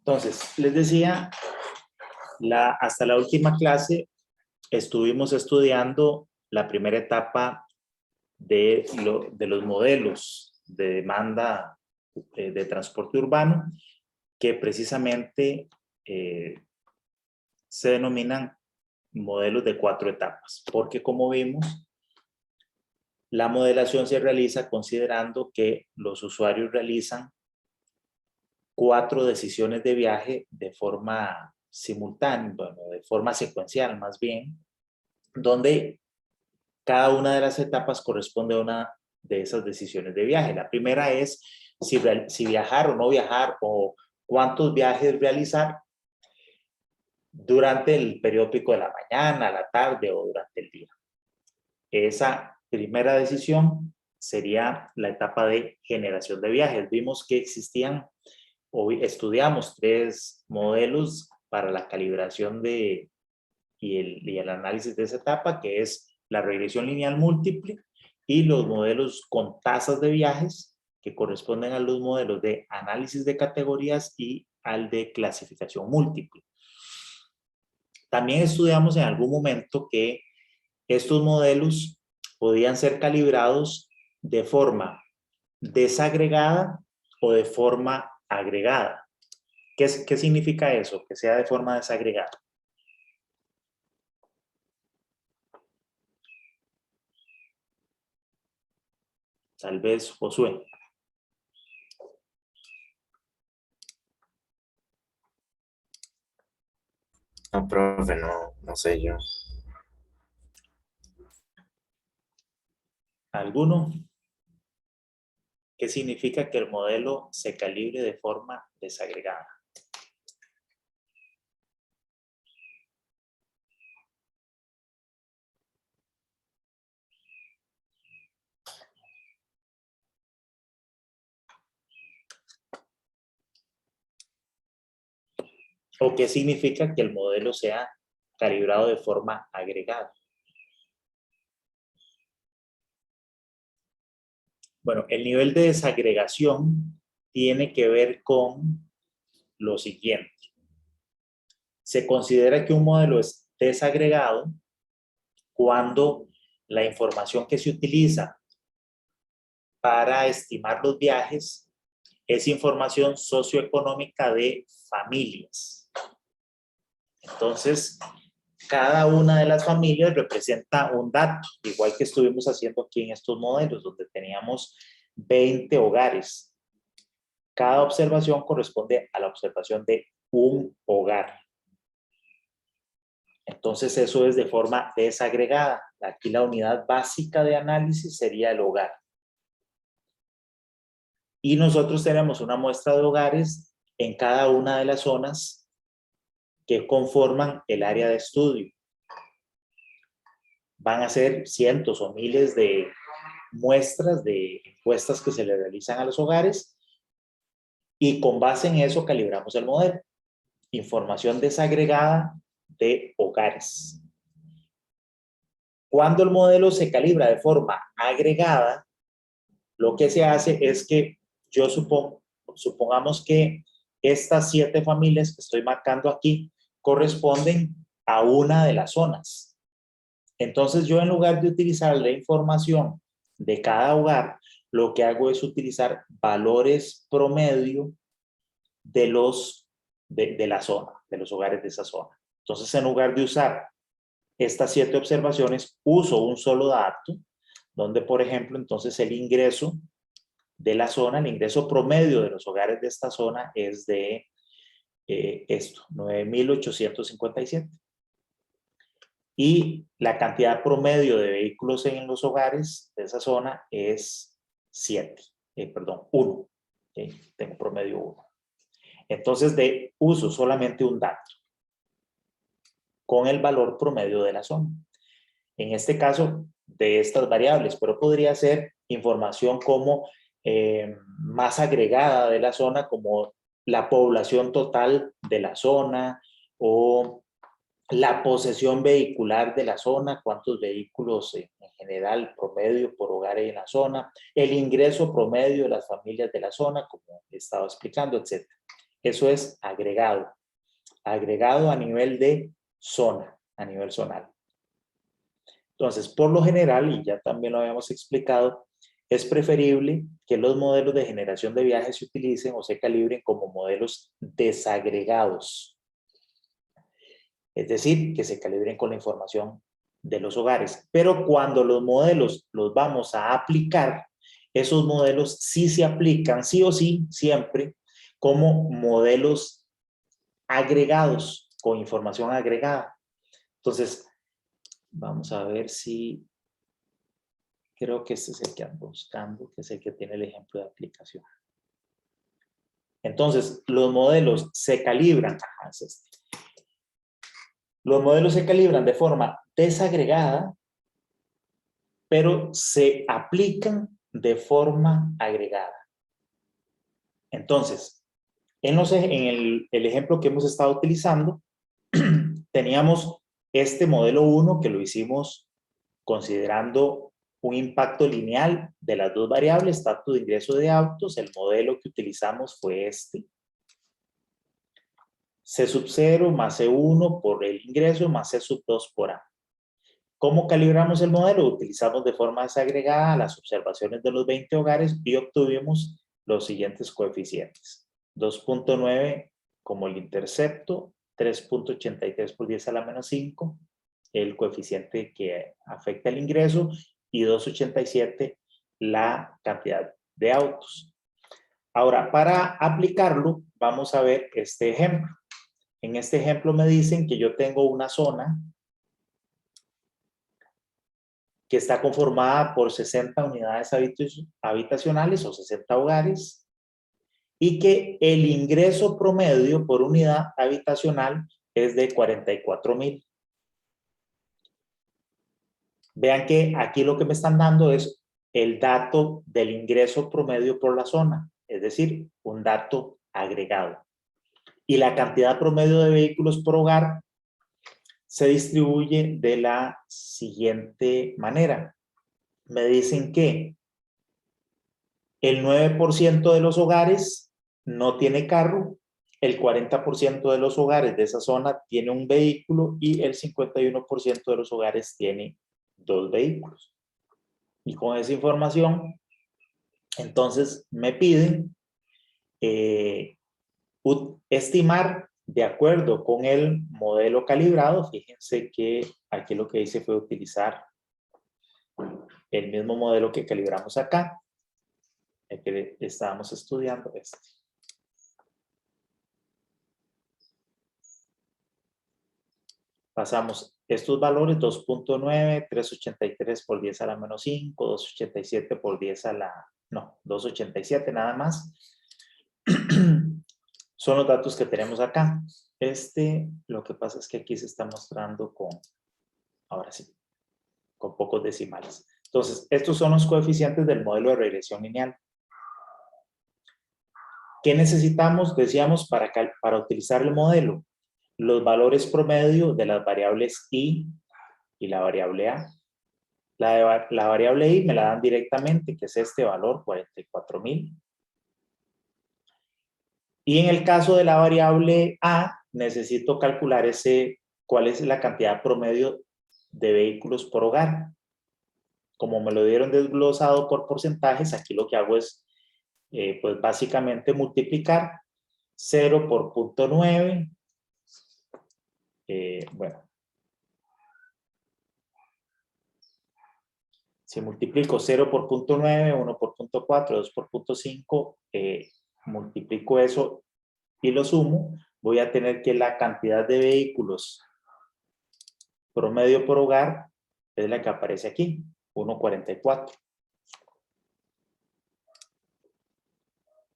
Entonces, les decía, hasta la última clase estuvimos estudiando la primera etapa de los modelos de demanda de transporte urbano, que precisamente se denominan modelos de 4 etapas, porque como vimos, la modelación se realiza considerando que los usuarios realizan 4 decisiones de viaje de forma simultánea, bueno, de forma secuencial más bien, donde cada una de las etapas corresponde a una de esas decisiones de viaje. La primera es si viajar o no viajar o cuántos viajes realizar durante el periodo pico de la mañana, la tarde o durante el día. Esa primera decisión sería la etapa de generación de viajes. Vimos que existían, hoy estudiamos 3 modelos para la calibración y el análisis de esa etapa, que es la regresión lineal múltiple y los modelos con tasas de viajes, que corresponden a los modelos de análisis de categorías y al de clasificación múltiple. También estudiamos en algún momento que estos modelos podían ser calibrados de forma desagregada o de forma agregada. ¿Qué significa eso? Que sea de forma desagregada. Tal vez Josué. No, profe, no sé yo. ¿Alguno? ¿Qué significa que el modelo se calibre de forma desagregada? ¿O qué significa que el modelo sea calibrado de forma agregada? Bueno, el nivel de desagregación tiene que ver con lo siguiente. Se considera que un modelo es desagregado cuando la información que se utiliza para estimar los viajes es información socioeconómica de familias. Entonces, cada una de las familias representa un dato, igual que estuvimos haciendo aquí en estos modelos, donde teníamos 20 hogares. Cada observación corresponde a la observación de un hogar. Entonces, eso es de forma desagregada. Aquí la unidad básica de análisis sería el hogar. Y nosotros tenemos una muestra de hogares en cada una de las zonas que conforman el área de estudio. Van a ser cientos o miles de muestras de encuestas que se le realizan a los hogares y con base en eso calibramos el modelo. Información desagregada de hogares. Cuando el modelo se calibra de forma agregada, lo que se hace es que supongamos que estas 7 familias que estoy marcando aquí corresponden a una de las zonas. Entonces yo, en lugar de utilizar la información de cada hogar, lo que hago es utilizar valores promedio de la zona, de los hogares de esa zona. Entonces, en lugar de usar estas 7 observaciones, uso un solo dato, donde, por ejemplo, entonces el ingreso de la zona, el ingreso promedio de los hogares de esta zona es de 9,857. Y la cantidad promedio de vehículos en los hogares de esa zona es 1. Tengo promedio 1. Entonces, uso solamente un dato con el valor promedio de la zona. En este caso, de estas variables, pero podría ser información como más agregada de la zona, como la población total de la zona o la posesión vehicular de la zona, cuántos vehículos en general promedio por hogar hay en la zona, el ingreso promedio de las familias de la zona, como he estado explicando, etc. Eso es agregado. Agregado a nivel de zona, a nivel zonal. Entonces, por lo general, y ya también lo habíamos explicado, es preferible que los modelos de generación de viajes se utilicen o se calibren como modelos desagregados. Es decir, que se calibren con la información de los hogares. Pero cuando los modelos los vamos a aplicar, esos modelos sí se aplican, sí o sí, siempre, como modelos agregados, con información agregada. Entonces, vamos a ver si... Creo que este es el que ando buscando, que es el que tiene el ejemplo de aplicación. Entonces, los modelos se calibran. Ajá, es este. Los modelos se calibran de forma desagregada, pero se aplican de forma agregada. Entonces, en el ejemplo que hemos estado utilizando, teníamos este modelo 1 que lo hicimos considerando un impacto lineal de las dos variables, estatus de ingreso de autos. El modelo que utilizamos fue este. C sub 0 más C1 por el ingreso más C sub 2 por A. ¿Cómo calibramos el modelo? Utilizamos de forma desagregada las observaciones de los 20 hogares y obtuvimos los siguientes coeficientes. 2.9 como el intercepto, 3.83 por 10 a la menos 5, el coeficiente que afecta el ingreso, y 2.87 la cantidad de autos. Ahora, para aplicarlo, vamos a ver este ejemplo. En este ejemplo me dicen que yo tengo una zona que está conformada por 60 unidades habitacionales o 60 hogares, y que el ingreso promedio por unidad habitacional es de 44,000. Vean que aquí lo que me están dando es el dato del ingreso promedio por la zona, es decir, un dato agregado. Y la cantidad promedio de vehículos por hogar se distribuye de la siguiente manera. Me dicen que el 9% de los hogares no tiene carro, el 40% de los hogares de esa zona tiene un vehículo y el 51% de los hogares tiene 2 vehículos. Y con esa información, entonces me piden estimar de acuerdo con el modelo calibrado. Fíjense que aquí lo que hice fue utilizar el mismo modelo que calibramos acá, el que estábamos estudiando este. Pasamos estos valores: 2.9, 383 por 10 a la menos 5, 287 por 10 a la... No, 287 nada más. Son los datos que tenemos acá. Lo que pasa es que aquí se está mostrando con... Ahora sí, con pocos decimales. Entonces, estos son los coeficientes del modelo de regresión lineal. ¿Qué necesitamos? Decíamos para utilizar el modelo. Los valores promedio de las variables I y la variable A. La variable I me la dan directamente, que es este valor, 44,000. Y en el caso de la variable A, necesito calcular cuál es la cantidad promedio de vehículos por hogar. Como me lo dieron desglosado por porcentajes, aquí lo que hago es, pues básicamente multiplicar 0 por 0.9. Bueno, si multiplico 0 por 0.9, 1 por 0.4, 2 por 0.5, multiplico eso y lo sumo, voy a tener que la cantidad de vehículos promedio por hogar es la que aparece aquí, 1.44.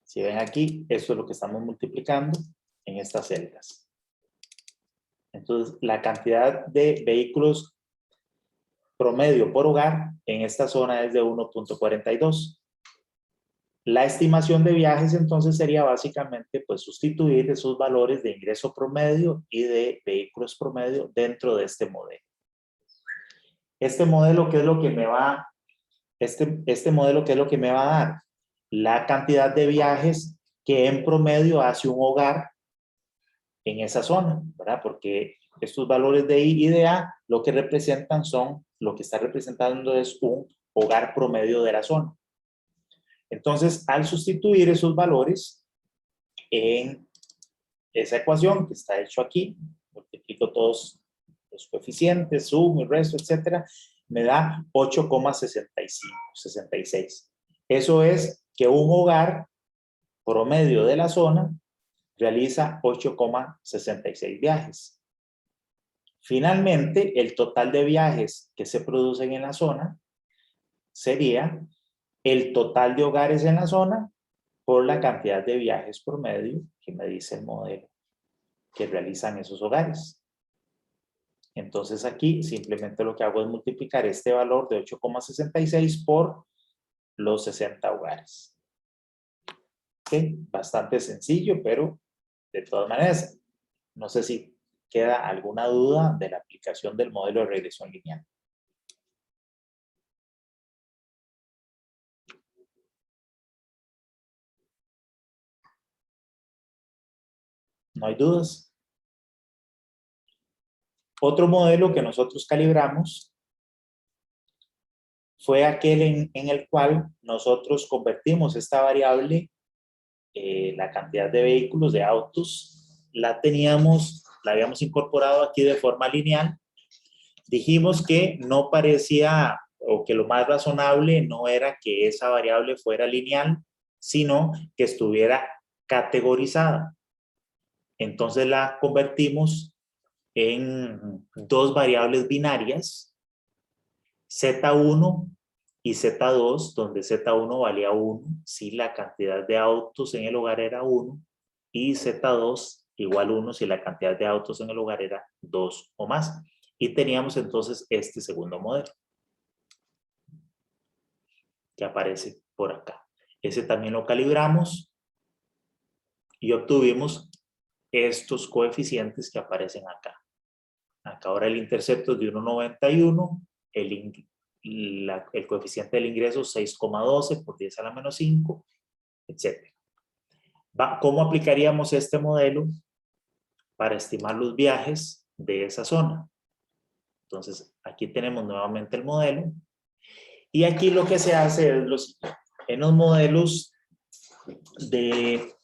Si ven aquí, esto es lo que estamos multiplicando en estas celdas. Entonces, la cantidad de vehículos promedio por hogar en esta zona es de 1.42. La estimación de viajes entonces sería básicamente pues sustituir esos valores de ingreso promedio y de vehículos promedio dentro de este modelo. Este modelo, ¿qué es lo que me va? Este modelo, ¿qué es lo que me va a dar? La cantidad de viajes que en promedio hace un hogar en esa zona, ¿verdad? Porque estos valores de I y de A lo que representan lo que está representando es un hogar promedio de la zona. Entonces, al sustituir esos valores en esa ecuación que está hecho aquí, multiplico todos los coeficientes, sumo y resto, etcétera, me da 8,66. Eso es que un hogar promedio de la zona realiza 8,66 viajes. Finalmente, el total de viajes que se producen en la zona sería el total de hogares en la zona por la cantidad de viajes promedio que me dice el modelo que realizan esos hogares. Entonces aquí simplemente lo que hago es multiplicar este valor de 8,66 por los 60 hogares. ¿Okay? Bastante sencillo, pero de todas maneras, no sé si queda alguna duda de la aplicación del modelo de regresión lineal. ¿No hay dudas? Otro modelo que nosotros calibramos fue aquel en el cual nosotros convertimos esta variable, la cantidad de vehículos, de autos, la habíamos incorporado aquí de forma lineal. Dijimos que no parecía, o que lo más razonable no era que esa variable fuera lineal, sino que estuviera categorizada. Entonces la convertimos en dos variables binarias, Z1 y Z2, donde Z1 valía 1 si la cantidad de autos en el hogar era 1 y Z2 igual 1 si la cantidad de autos en el hogar era 2 o más. Y teníamos entonces este segundo modelo que aparece por acá. Ese también lo calibramos y obtuvimos estos coeficientes que aparecen acá. Acá ahora el intercepto es de 1,91, el coeficiente del ingreso 6,12 por 10 a la menos 5, etc. ¿Cómo aplicaríamos este modelo para estimar los viajes de esa zona? Entonces, aquí tenemos nuevamente el modelo. Y aquí lo que se hace es lo siguiente. En los modelos de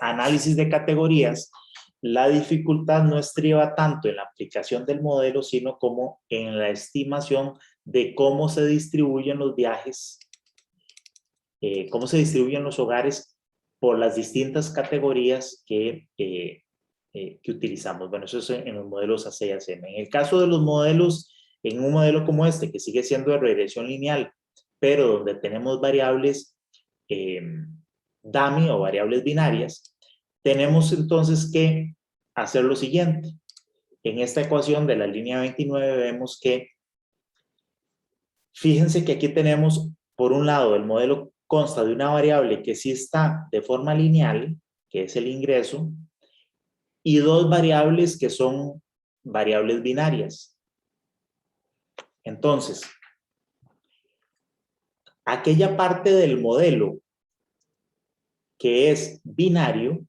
análisis de categorías, la dificultad no estriba tanto en la aplicación del modelo, sino como en la estimación de cómo se distribuyen los viajes, cómo se distribuyen los hogares por las distintas categorías que utilizamos. Bueno, eso es en los modelos AC y ACM. En el caso de los modelos, en un modelo como este, que sigue siendo de regresión lineal, pero donde tenemos variables dummy o variables binarias, tenemos entonces que hacer lo siguiente. En esta ecuación de la línea 29 vemos que, fíjense que aquí tenemos, por un lado, el modelo consta de una variable que sí está de forma lineal, que es el ingreso, y dos variables que son variables binarias. Entonces, aquella parte del modelo que es binario,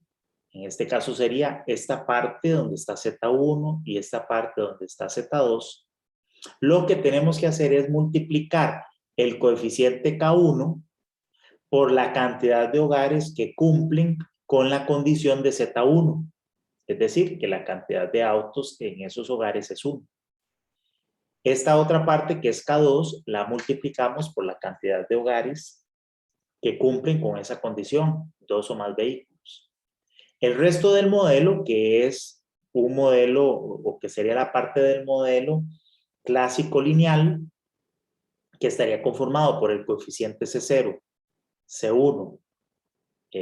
en este caso sería esta parte donde está Z1 y esta parte donde está Z2, lo que tenemos que hacer es multiplicar el coeficiente K1 por la cantidad de hogares que cumplen con la condición de Z1. Es decir, que la cantidad de autos en esos hogares es 1. Esta otra parte, que es K2, la multiplicamos por la cantidad de hogares que cumplen con esa condición, 2 o más vehículos. El resto del modelo, que es un modelo, o que sería la parte del modelo clásico lineal, que estaría conformado por el coeficiente C0, C1,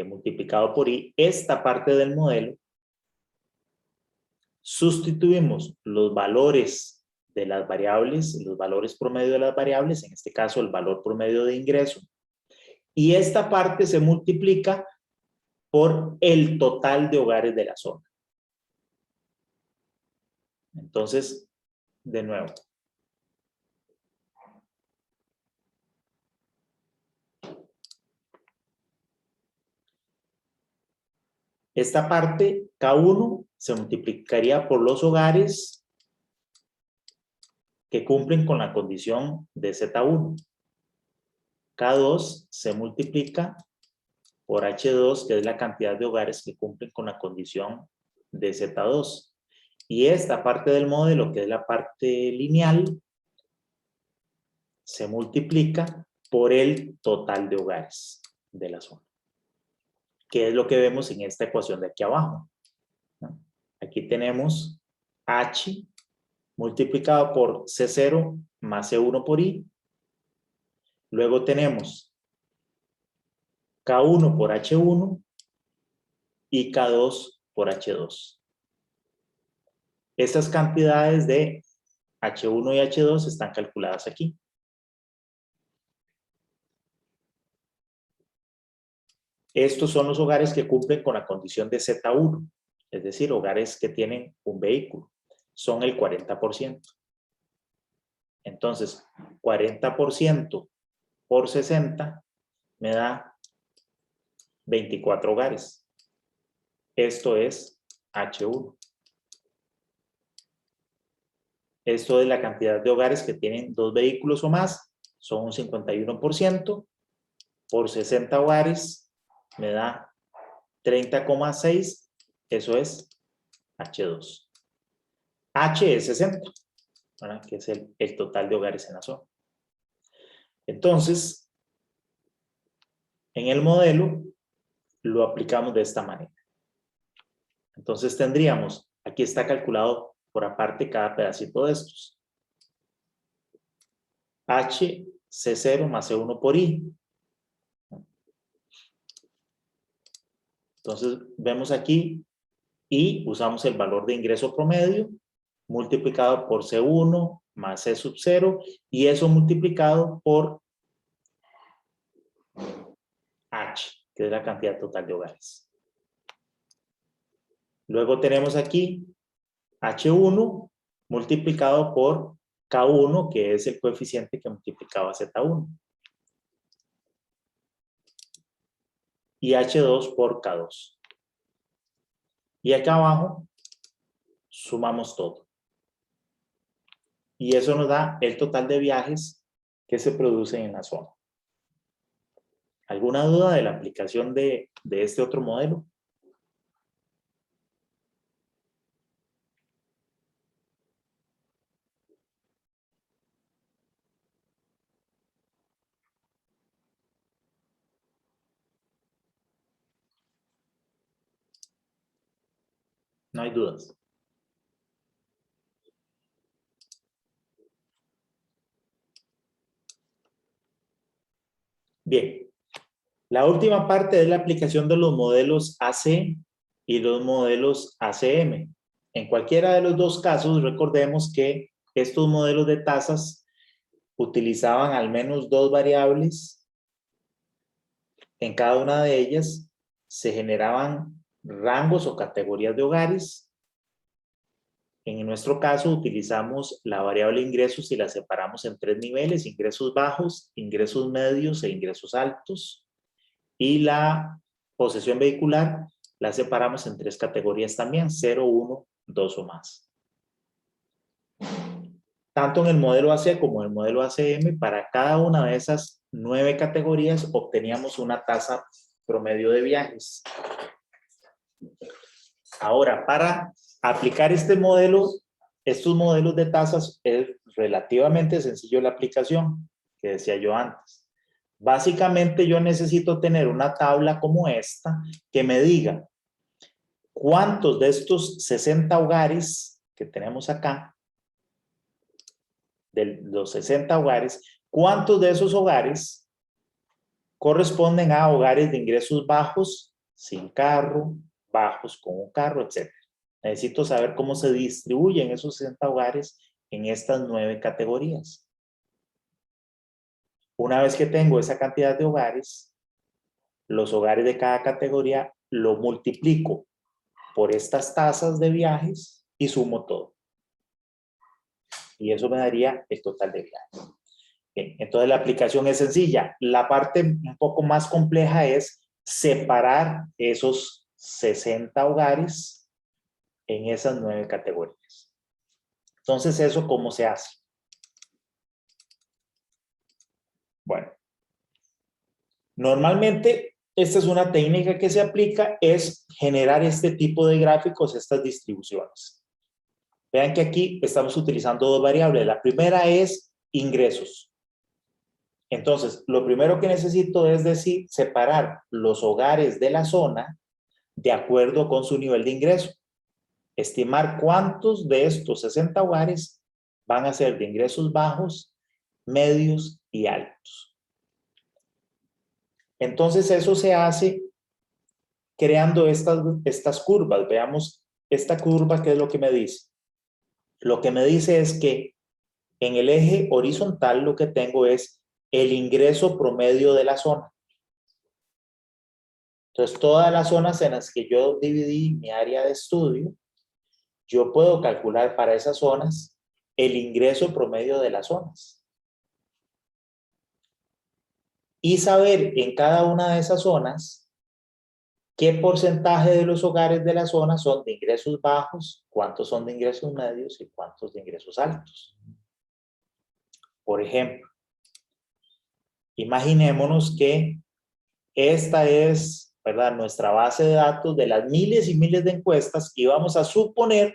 multiplicado por I, esta parte del modelo, sustituimos los valores de las variables, los valores promedio de las variables, en este caso el valor promedio de ingreso, y esta parte se multiplica por el total de hogares de la zona. Entonces, de nuevo. Esta parte, K1, se multiplicaría por los hogares que cumplen con la condición de Z1. K2 se multiplica por H2, que es la cantidad de hogares que cumplen con la condición de Z2. Y esta parte del modelo, que es la parte lineal, se multiplica por el total de hogares de la zona, que es lo que vemos en esta ecuación de aquí abajo, ¿no? Aquí tenemos H multiplicado por C0 más C1 por I. Luego tenemos K1 por H1 y K2 por H2. Estas cantidades de H1 y H2 están calculadas aquí. Estos son los hogares que cumplen con la condición de Z1, es decir, hogares que tienen un vehículo. Son el 40%. Entonces, 40% por 60 me da 24 hogares. Esto es H1. Esto es la cantidad de hogares que tienen 2 vehículos o más. Son un 51%. Por 60 hogares me da 30,6. Eso es H2. H es 60, ¿verdad? Que es el total de hogares en la zona. Entonces, en el modelo lo aplicamos de esta manera. Entonces tendríamos, aquí está calculado por aparte cada pedacito de estos. H, C0 más C1 por I. Entonces vemos aquí y usamos el valor de ingreso promedio multiplicado por C1 más C sub 0 y eso multiplicado por H, que es la cantidad total de hogares. Luego tenemos aquí H1 multiplicado por K1, que es el coeficiente que multiplicaba Z1. Y H2 por K2. Y acá abajo sumamos todo. Y eso nos da el total de viajes que se producen en la zona. ¿Alguna duda de la aplicación de este otro modelo? No hay dudas. Bien. La última parte es la aplicación de los modelos AC y los modelos ACM. En cualquiera de los dos casos, recordemos que estos modelos de tasas utilizaban al menos dos variables. En cada una de ellas se generaban rangos o categorías de hogares. En nuestro caso utilizamos la variable ingresos y la separamos en 3 niveles: ingresos bajos, ingresos medios e ingresos altos. Y la posesión vehicular la separamos en 3 categorías también: 0, 1, 2 o más. Tanto en el modelo AC como en el modelo ACM, para cada una de esas 9 categorías obteníamos una tasa promedio de viajes. Ahora, para aplicar este modelo, estos modelos de tasas, es relativamente sencillo la aplicación, que decía yo antes. Básicamente yo necesito tener una tabla como esta que me diga cuántos de estos 60 hogares que tenemos acá, de los 60 hogares, cuántos de esos hogares corresponden a hogares de ingresos bajos, sin carro, bajos con un carro, etc. Necesito saber cómo se distribuyen esos 60 hogares en estas 9 categorías. Una vez que tengo esa cantidad de hogares, los hogares de cada categoría lo multiplico por estas tasas de viajes y sumo todo. Y eso me daría el total de viajes. Bien, entonces la aplicación es sencilla. La parte un poco más compleja es separar esos 60 hogares en esas 9 categorías. Entonces, ¿eso cómo se hace? Bueno, normalmente esta es una técnica que se aplica, es generar este tipo de gráficos, estas distribuciones. Vean que aquí estamos utilizando dos variables. La primera es ingresos. Entonces, lo primero que necesito es decir, separar los hogares de la zona de acuerdo con su nivel de ingreso. Estimar cuántos de estos 60 hogares van a ser de ingresos bajos, medios y altos. Entonces, eso se hace creando estas curvas. Veamos esta curva, ¿qué es lo que me dice? Lo que me dice es que en el eje horizontal lo que tengo es el ingreso promedio de la zona. Entonces, todas las zonas en las que yo dividí mi área de estudio, yo puedo calcular para esas zonas el ingreso promedio de las zonas. Y saber en cada una de esas zonas qué porcentaje de los hogares de la zona son de ingresos bajos, cuántos son de ingresos medios y cuántos de ingresos altos. Por ejemplo, imaginémonos que esta es, ¿verdad?, nuestra base de datos de las miles y miles de encuestas y vamos a suponer,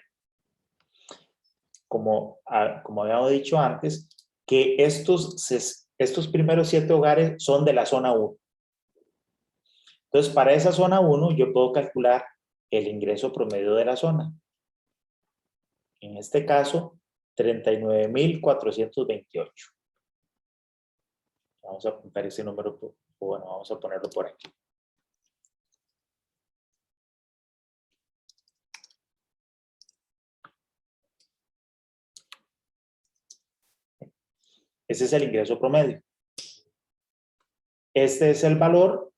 como habíamos dicho antes, que estos primeros 7 hogares son de la zona 1. Entonces, para esa zona 1 yo puedo calcular el ingreso promedio de la zona. En este caso, 39,428. Vamos a apuntar ese número, bueno, vamos a ponerlo por aquí. Ese es el ingreso promedio. Este es el valor.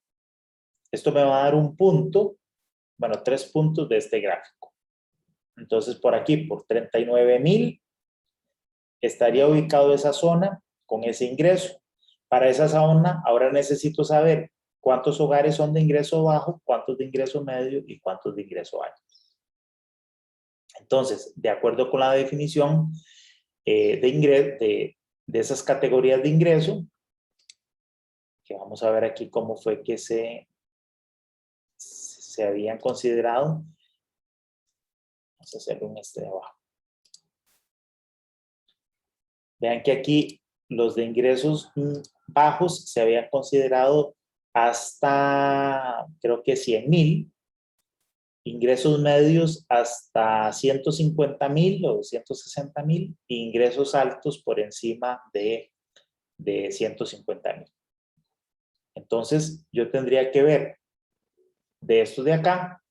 Esto me va a dar un punto, bueno, 3 puntos de este gráfico. Entonces, por aquí, por 39,000, estaría ubicado esa zona con ese ingreso. Para esa zona, ahora necesito saber cuántos hogares son de ingreso bajo, cuántos de ingreso medio y cuántos de ingreso alto. Entonces, de acuerdo con la definición de esas categorías de ingreso, que vamos a ver aquí cómo fue que se habían considerado. Vamos a hacerlo en este de abajo. Vean que aquí los de ingresos bajos se habían considerado hasta, creo que 100,000. Ingresos medios hasta 150,000 o 160,000. E ingresos altos por encima de 150,000. Entonces, yo tendría que ver de estos de acá,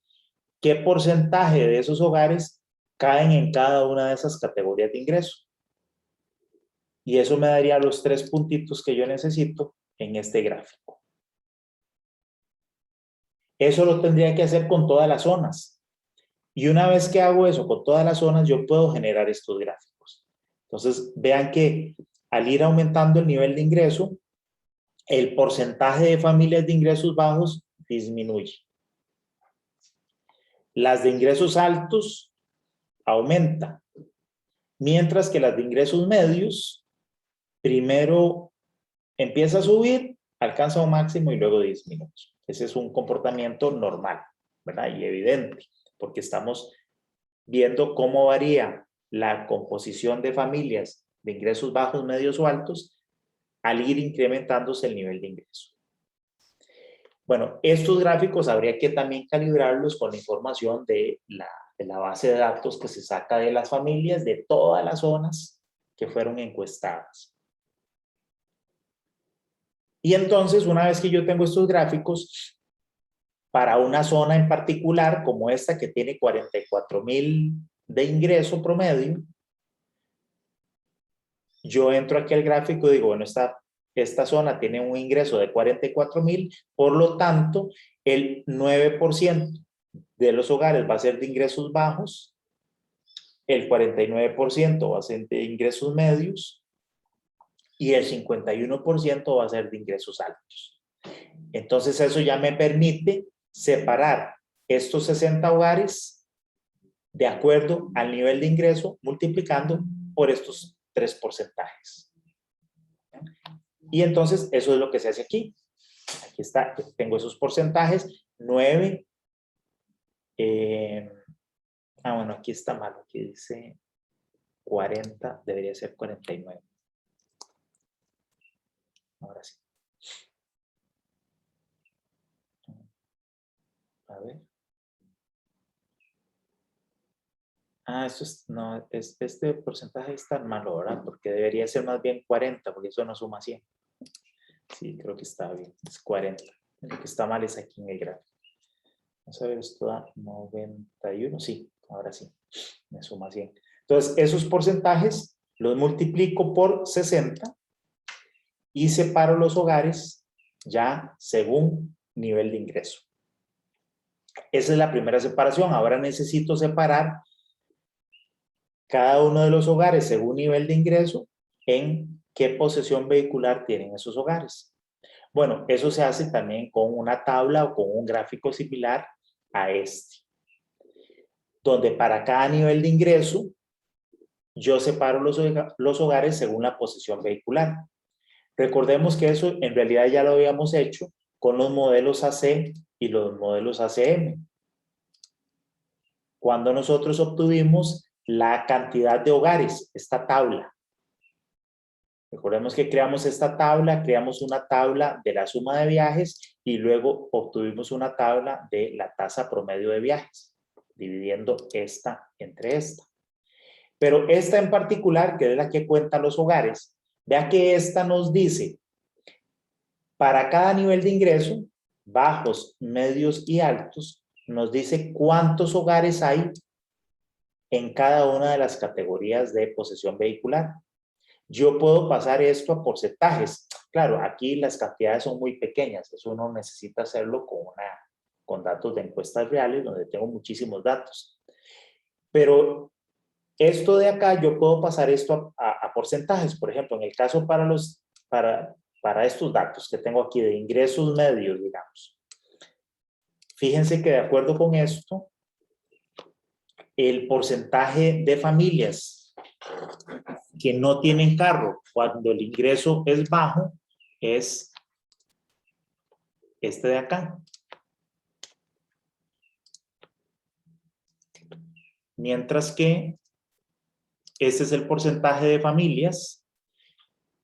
qué porcentaje de esos hogares caen en cada una de esas categorías de ingreso. Y eso me daría los 3 puntitos que yo necesito en este gráfico. Eso lo tendría que hacer con todas las zonas. Y una vez que hago eso con todas las zonas, yo puedo generar estos gráficos. Entonces, vean que al ir aumentando el nivel de ingreso, el porcentaje de familias de ingresos bajos disminuye. Las de ingresos altos aumenta, mientras que las de ingresos medios primero empieza a subir, alcanza un máximo y luego disminuye. Ese es un comportamiento normal, ¿verdad? Y evidente, porque estamos viendo cómo varía la composición de familias de ingresos bajos, medios o altos al ir incrementándose el nivel de ingreso. Bueno, estos gráficos habría que también calibrarlos con la información de la base de datos que se saca de las familias de todas las zonas que fueron encuestadas. Y entonces, una vez que yo tengo estos gráficos, para una zona en particular, como esta que tiene 44,000 de ingreso promedio, yo entro aquí al gráfico y digo, bueno, esta zona tiene un ingreso de 44,000, por lo tanto, el 9% de los hogares va a ser de ingresos bajos, el 49% va a ser de ingresos medios y el 51% va a ser de ingresos altos. Entonces, eso ya me permite separar estos 60 hogares de acuerdo al nivel de ingreso multiplicando por estos 3 porcentajes. Y entonces eso es lo que se hace aquí. Aquí está, tengo esos porcentajes, 9. Bueno, aquí está mal, aquí dice 40, debería ser 49. Ahora sí. A ver. Esto es, no, este porcentaje está malo, ¿verdad? Porque debería ser más bien 40, porque eso no suma 100. Sí, creo que está bien, es 40. Lo que está mal es aquí en el gráfico. Vamos a ver, esto da 91, sí, ahora sí, me suma 100. Entonces, esos porcentajes los multiplico por 60 y separo los hogares ya según nivel de ingreso. Esa es la primera separación. Ahora necesito separar cada uno de los hogares según nivel de ingreso en qué posesión vehicular tienen esos hogares. Bueno, eso se hace también con una tabla o con un gráfico similar a este, donde para cada nivel de ingreso yo separo los hogares según la posesión vehicular. Recordemos que eso en realidad ya lo habíamos hecho con los modelos AC y los modelos ACM. Cuando nosotros obtuvimos la cantidad de hogares, esta tabla. Recordemos que creamos esta tabla, creamos una tabla de la suma de viajes y luego obtuvimos una tabla de la tasa promedio de viajes, dividiendo esta entre esta. Pero esta en particular, que es la que cuenta los hogares, vea que esta nos dice, para cada nivel de ingreso, bajos, medios y altos, nos dice cuántos hogares hay en cada una de las categorías de posesión vehicular. Yo puedo pasar esto a porcentajes. Claro, aquí las cantidades son muy pequeñas, eso uno necesita hacerlo con datos de encuestas reales, donde tengo muchísimos datos. Pero esto de acá, yo puedo pasar esto a porcentajes. Por ejemplo, en el caso para estos datos que tengo aquí de ingresos medios, digamos. Fíjense que de acuerdo con esto, el porcentaje de familias que no tienen carro cuando el ingreso es bajo es este de acá. Mientras que este es el porcentaje de familias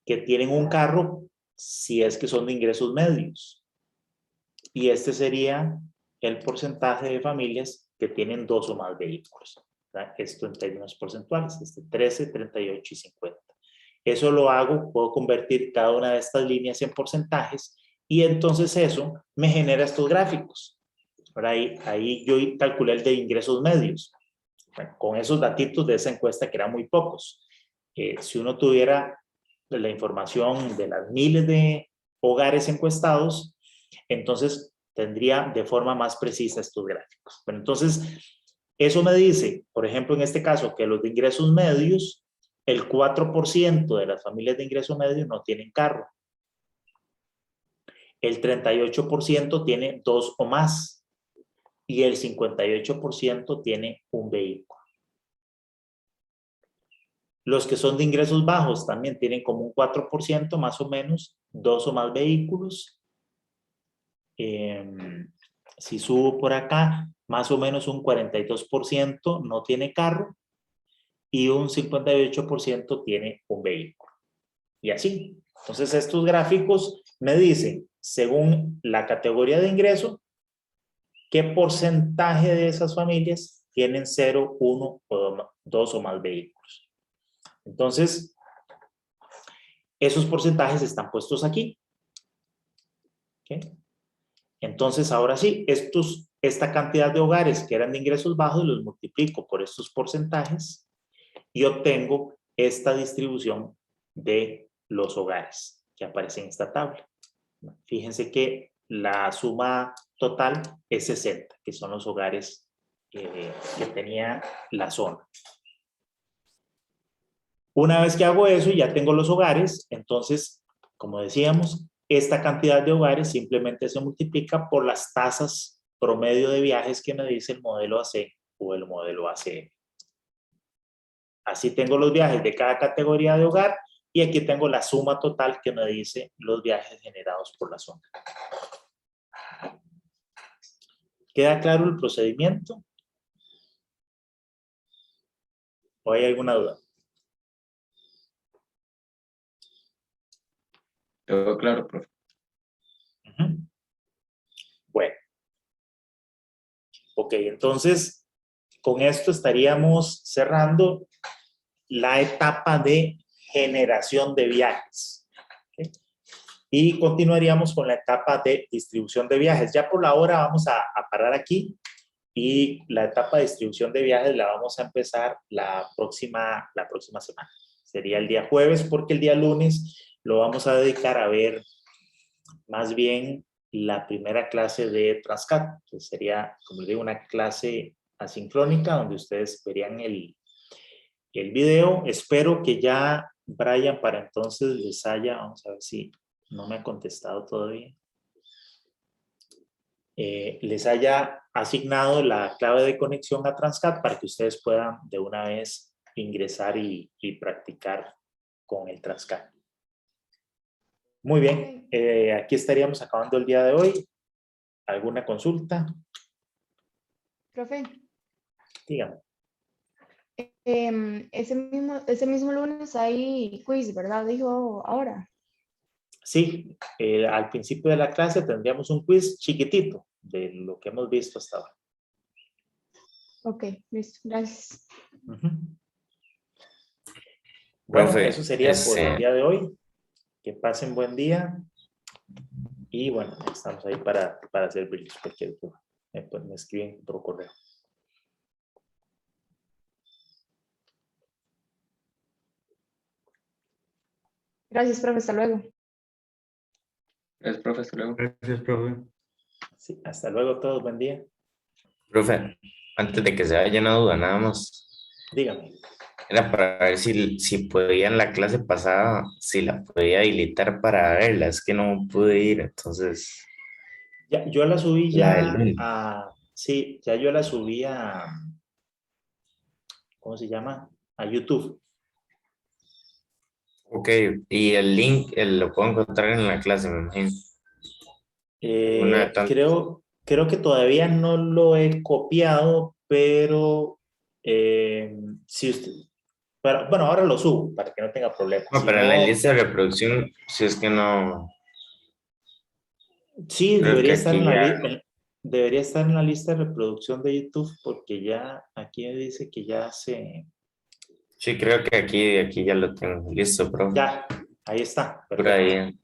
que tienen un carro si es que son de ingresos medios. Y este sería el porcentaje de familias que tienen 2 o más vehículos. ¿Verdad? Esto en términos porcentuales, 13, 38 y 50. Eso lo hago, puedo convertir cada una de estas líneas en porcentajes y entonces eso me genera estos gráficos. Ahora ahí yo calculé el de ingresos medios. Bueno, con esos datitos de esa encuesta que eran muy pocos. Si uno tuviera la información de las miles de hogares encuestados, entonces tendría de forma más precisa estos gráficos. Bueno, entonces, eso me dice, por ejemplo, en este caso, que los de ingresos medios, el 4% de las familias de ingreso medio no tienen carro. El 38% tiene 2 o más. Y el 58% tiene un vehículo. Los que son de ingresos bajos también tienen como un 4% más o menos, 2 o más vehículos. Si subo por acá, más o menos un 42% no tiene carro y un 58% tiene un vehículo. Y así. Entonces estos gráficos me dicen, según la categoría de ingreso, qué porcentaje de esas familias tienen 0, 1 o 2 o más vehículos. Entonces, esos porcentajes están puestos aquí. ¿Okay? Entonces, ahora sí, esta cantidad de hogares que eran de ingresos bajos los multiplico por estos porcentajes y obtengo esta distribución de los hogares que aparece en esta tabla. Fíjense que la suma total es 60, que son los hogares que tenía la zona. Una vez que hago eso y ya tengo los hogares, entonces, como decíamos, esta cantidad de hogares simplemente se multiplica por las tasas promedio de viajes que me dice el modelo AC o el modelo ACM. Así tengo los viajes de cada categoría de hogar y aquí tengo la suma total que me dice los viajes generados por la zona. ¿Queda claro el procedimiento? ¿O hay alguna duda? Todo claro, profe. Uh-huh. Bueno. Ok, entonces con esto estaríamos cerrando la etapa de generación de viajes. ¿Okay? Y continuaríamos con la etapa de distribución de viajes. Ya por la hora vamos a parar aquí y la etapa de distribución de viajes la vamos a empezar la próxima semana. Sería el día jueves porque el día lunes lo vamos a dedicar a ver más bien la primera clase de Transcat. Entonces sería, como les digo, una clase asincrónica donde ustedes verían el video. Espero que ya Brian para entonces les haya, vamos a ver si no me ha contestado todavía, les haya asignado la clave de conexión a Transcat para que ustedes puedan de una vez ingresar y practicar con el Transcat. Muy bien, aquí estaríamos acabando el día de hoy. ¿Alguna consulta? Profe, Dígame. ese mismo lunes hay quiz, ¿verdad? Dijo ahora. Sí, al principio de la clase tendríamos un quiz chiquitito de lo que hemos visto hasta ahora. Ok, listo, gracias. Uh-huh. Bueno, Profe, eso sería por el día de hoy. Que pasen buen día. Y bueno, estamos ahí para servirles cualquier duda. Me escriben por correo. Gracias, profe, hasta luego. Gracias, profe. Hasta luego. Gracias, profe. Sí, hasta luego todos, buen día. Profe, antes de que se vaya una duda, nada más. Dígame. Era para ver si podía en la clase pasada, si la podía habilitar para verla. Es que no pude ir, entonces. Ya, yo la subí La ya del sí, ya yo la subí ¿cómo se llama? A YouTube. Ok, y el link lo puedo encontrar en la clase, me imagino. Creo que todavía no lo he copiado, pero si usted, bueno, ahora lo subo para que no tenga problemas. No, Si pero en la no, lista de reproducción, si es que no, sí, creo que aquí ya, debería estar en la lista de reproducción de YouTube porque ya aquí dice que ya sí, creo que aquí ya lo tengo listo, profe. ya, ahí está, Por perfecto. ahí.